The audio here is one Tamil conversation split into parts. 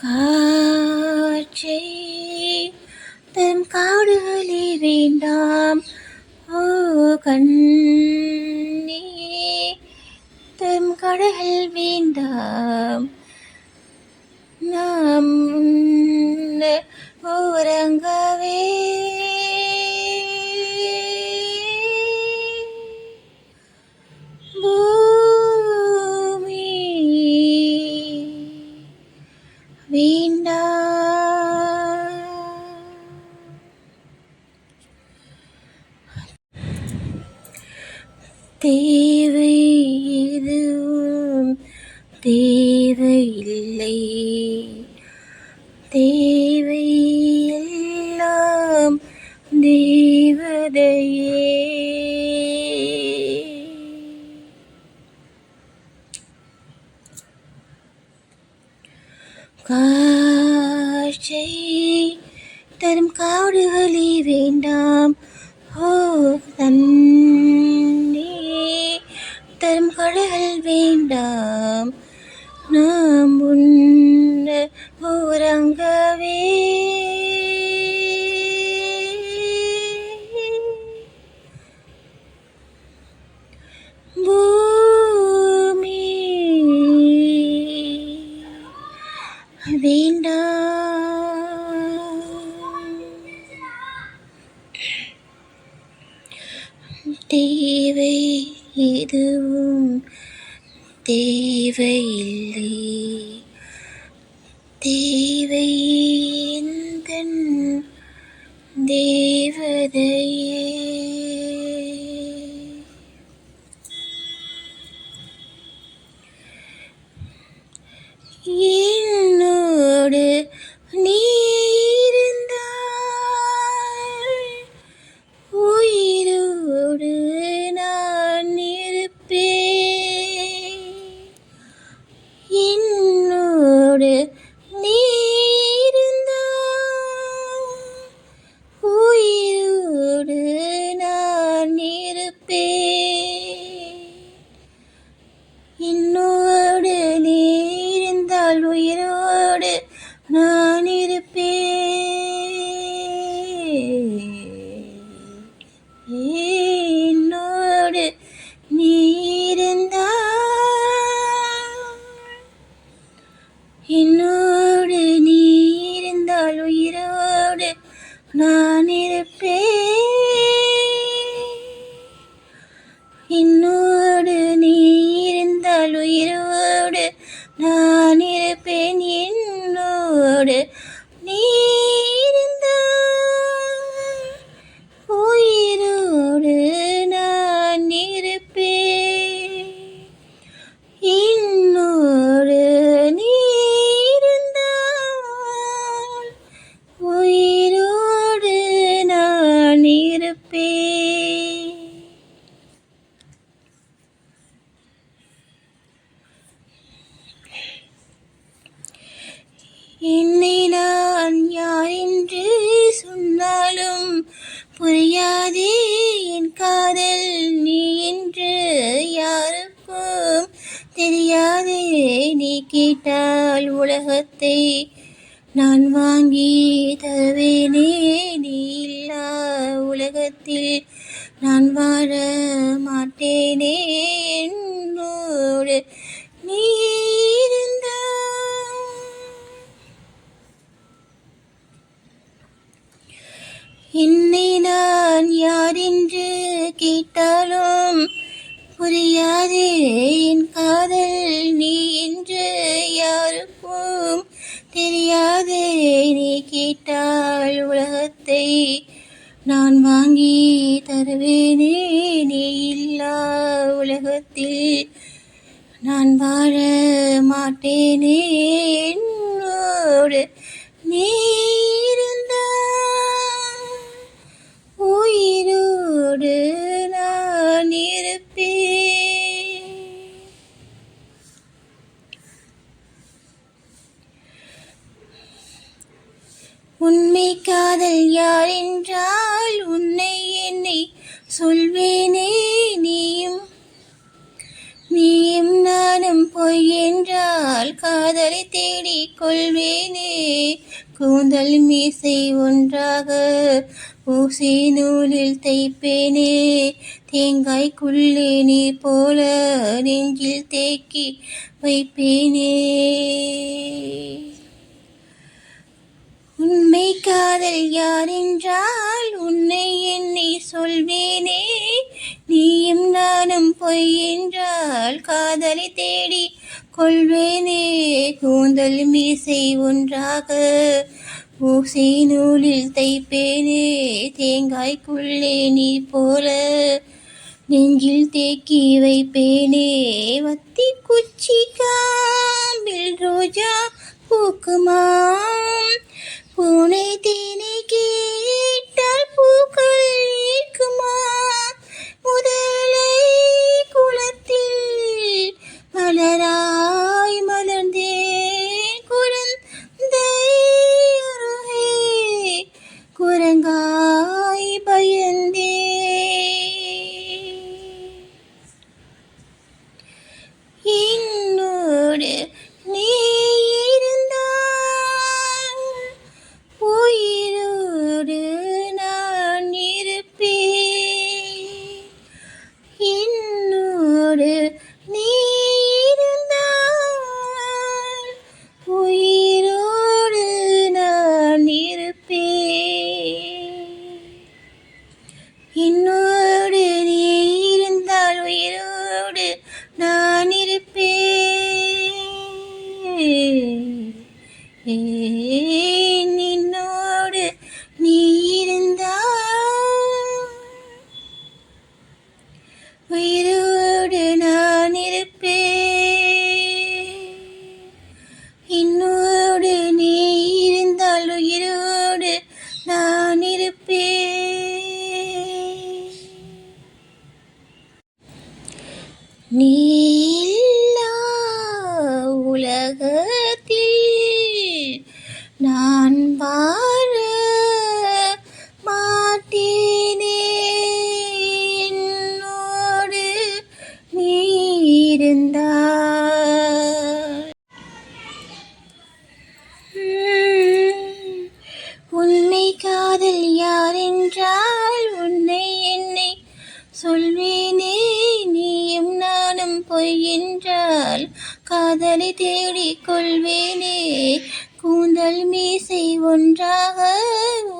காற்றை தரும் காடுகளே வேண்டாம், ஓ கண்ணே தரும் கடல்கள் வேண்டாம், நாம் உறங்கவே பூமி வேண்டாம். தேவை எதுவும் தேவையில்லை, தேவை எல்லாம் தேவதையே. காற்றை தரும் காடுகளே வேண்டாம், ஓ தண்ணே தரும் கடல்கள் வேண்டாம், நாம் உண்ண உறங்கவே பூமி வேண்டாம். தேவை எதுவும் தேவையில்லை, தேவை எந்தன் தேவதையே. என்னோடு நீ இருந்தால் உயிரோடு நான் இருப்பேன், என்னோடு நீ இருந்தால் உயிரோடு நான் இருப்பேன், என்னோடு நீ இருந்தால் உயிரோடு நான் இருப்பேன், என்னோடு நீ இருந்தால், என்னோடு நீ இருந்தால் உயிரோடு நான் இருப்பேன், என்னோடு நீ இருந்தால் உயிரோடு நான் இருப்பேன், என்னோடு நீ இருந்தால் உயிரோடு நான் இருப்பேன், என்னோடு நீ இருந்தால் உயிரோடு நான் இருப்பேன். என்னை நான் யார் என்று சொன்னாலும் புரியாதே என் காதல் நீ என்று யாருக்கும் தெரியாதே, நீ கேட்டால் உலகத்தை நான் வாங்கி தருவேனே, நீ இல்லா உலகத்தில் நான் வாழ மாட்டேனே, என்னோடு நீ இருந்தால், என்னை நான் யார் என்று கேட்டாலும் புரியாதே என் காதல் நீ என்று யாருக்கும் தெரியாதே, நீ கேட்டால் உலகத்தை நான் வாங்கி தருவேனே, நீ இல்லா உலகத்தில் நான் வாழ மாட்டேனே, என்னோடு நீ இருந்தால் உயிரோடு நான் இருப்பேன், உண்மை காதல் யார் என்றால் உன்னை என்னை சொல்வேனே, நீயும் நானும் பொய் என்றால் காதலை தேடிக் கொள்வேனே. கூந்தல் மீசை ஒன்றாக ஊசி நூலில் தைப்பேனே. தேங்காய்க்குள்ளே நீர் போல நெஞ்சில் தேக்கி வைப்பேனே. உண்மை காதல் யாரென்றால் உன்னை என்னை சொல்வேனே. நீயும் நானும் பொய் என்றால் காதலை தேடி கொள்வேனே. கூந்தல் மீசை ஒன்றாக ஊசி நூலில் தைப்பேனே. தேங்காய்க்குள்ளே நீர் போல நெஞ்சில் தேக்கி வைப்பேனே. வத்தி குச்சி காம்பில் ரோஜா பூக்குமாம். பூனை தேனை கேட்டால் பூக்கள் ஈர்க்குமா. முதலை குளத்தில் மலராய் மலர்ந்தேன். குழந்தை அருகே குரங்காய் பயந்தேன். என்னோடு நீ இருந்தால் உயிரோடு நான் இருப்பேன். என்னோடு நீ இருந்தால் உயிரோடு நான் இருப்பேன். என்னோடு நீ இருந்தால் உயிரோடு நான் இருப்பேன். என்னோடு நீ இருந்தால் உயிரோடு நான் இருப்பேன். என்னோடு நீ இருந்தால் உயிரோடு நான் இருப்பேன். நீ இல்லா உலகத்தில் நான் வாழ மாட்டேனே. என்னோடு நீ இருந்தால் உண்மை காதல் யாரென்றால் உன்னை என்னை சொல்வேனே. நீயும் நானும் பொய் என்றால் காதலை தேடிக் கொள்வேனே. கூந்தல் மீசை ஒன்றாக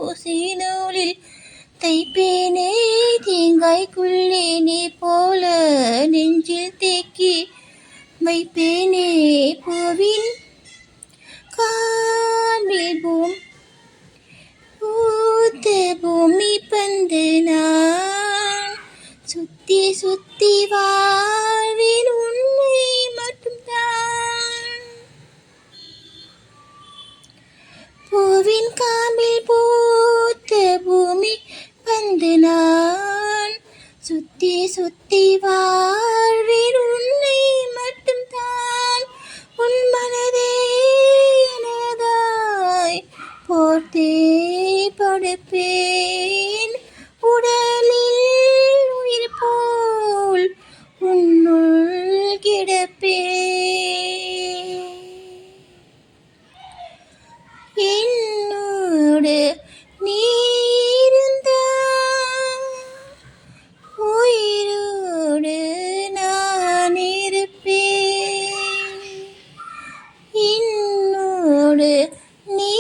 ஊசி நூலில் தைப்பேனே. தேங்காய்க்குள்ளே நீர் போல நெஞ்சில் தேக்கி வைப்பேனே. பூவின் காம்பில் பூத்த பூமி பந்து நான் சுத்தி சுத்தி வாழ்வேன் உன்னை மட்டும்தான். பூவின் காம்பில் பூத்த பூமி பந்து நான் சுத்தி சுத்தி வாழ்வேன் உன்னை மட்டும்தான். உன் மனதே எனதாய் போர்த்தே படுப்பேன். உடலில் உயிர் போல் உன்னுள் கிடப்பேன். என்னோடு நீ இருந்தால் உயிரோடு நான் இருப்பேன். என்னோடு நீ